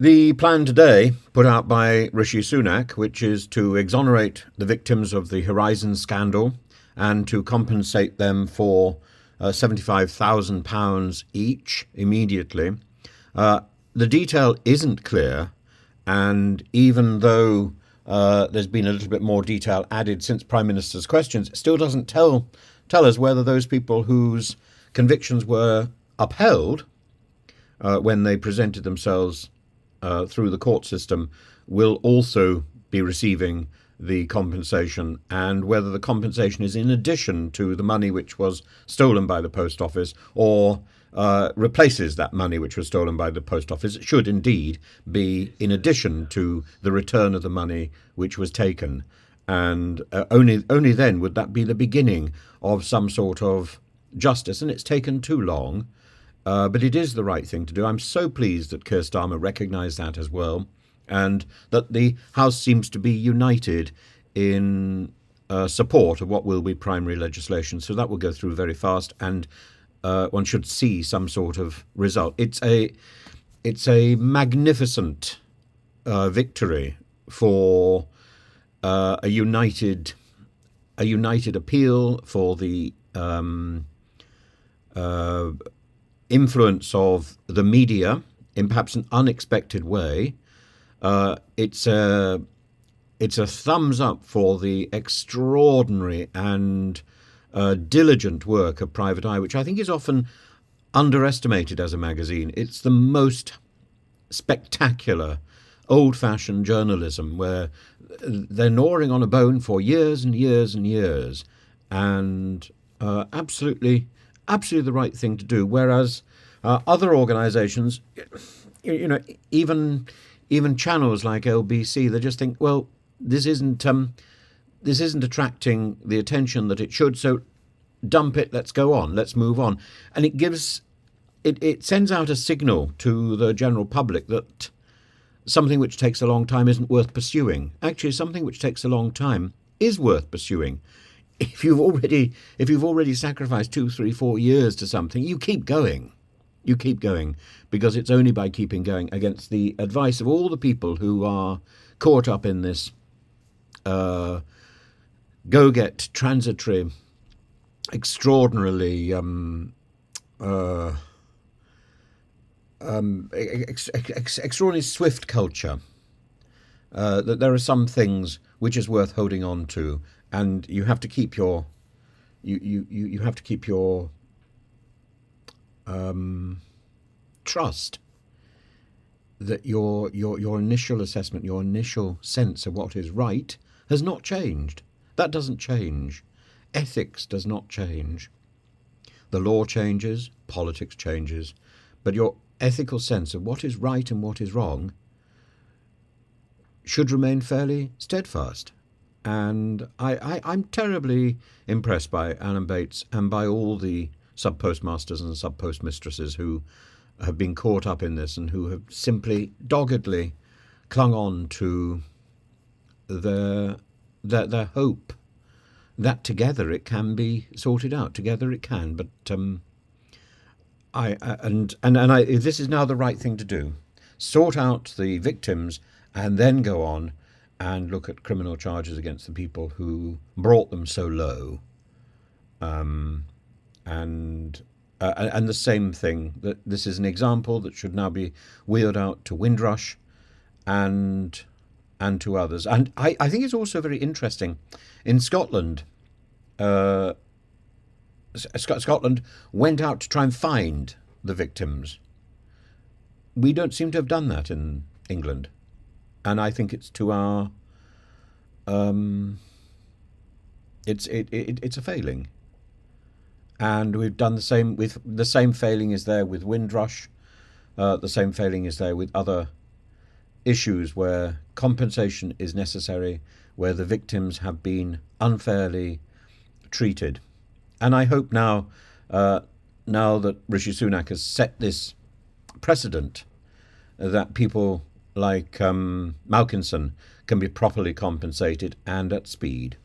The plan today, put out by Rishi Sunak, which is to exonerate the victims of the Horizon scandal and to compensate them for £75,000 each immediately. The detail isn't clear, and even though there's been a little bit more detail added since Prime Minister's questions, it still doesn't tell us whether those people whose convictions were upheld when they presented themselves through the court system will also be receiving the compensation, and whether the compensation is in addition to the money which was stolen by the post office or replaces that money which was stolen by the post office. It should indeed be in addition to the return of the money which was taken, and only then would that be the beginning of some sort of justice. And it's taken too long. But it is the right thing to do. I'm so pleased that Keir Starmer recognised that as well, and that the House seems to be united in support of what will be primary legislation. So that will go through very fast, and one should see some sort of result. It's a magnificent victory for a united appeal for the influence of the media in perhaps an unexpected way. It's a thumbs up for the extraordinary and diligent work of Private Eye, which I think is often underestimated as a magazine. It's the most spectacular old-fashioned journalism where they're gnawing on a bone for years and years and years, and absolutely the right thing to do. Whereas other organisations, even channels like LBC, they just think, well, this isn't attracting the attention that it should, so dump it. Let's go on. Let's move on. And it sends out a signal to the general public that something which takes a long time isn't worth pursuing. Actually, something which takes a long time is worth pursuing. If you've already sacrificed 2, 3, 4 years to something, you keep going. You keep going, because it's only by keeping going against the advice of all the people who are caught up in this go-get, transitory, extraordinarily extraordinarily swift culture. That there are some things which is worth holding on to, and you have to keep your you have to keep your trust that your initial assessment, your initial sense of what is right has not changed. That doesn't change. Ethics does not change. The law changes, politics changes, but your ethical sense of what is right and what is wrong should remain fairly steadfast. And I'm terribly impressed by Alan Bates and by all the sub-postmasters and sub-postmistresses who have been caught up in this and who have simply doggedly clung on to their hope that together it can be sorted out. Together it can. But this is now the right thing to do. Sort out the victims and then go on and look at criminal charges against the people who brought them so low. And the same thing, that this is an example that should now be wheeled out to Windrush and to others. And I think it's also very interesting. In Scotland, Scotland went out to try and find the victims. We don't seem to have done that in England. And I think it's to our it's a failing. And we've done the same with the same failing is there with Windrush. The same failing is there with other issues where compensation is necessary, where the victims have been unfairly treated. And I hope now that Rishi Sunak has set this precedent, that people like Malkinson can be properly compensated and at speed.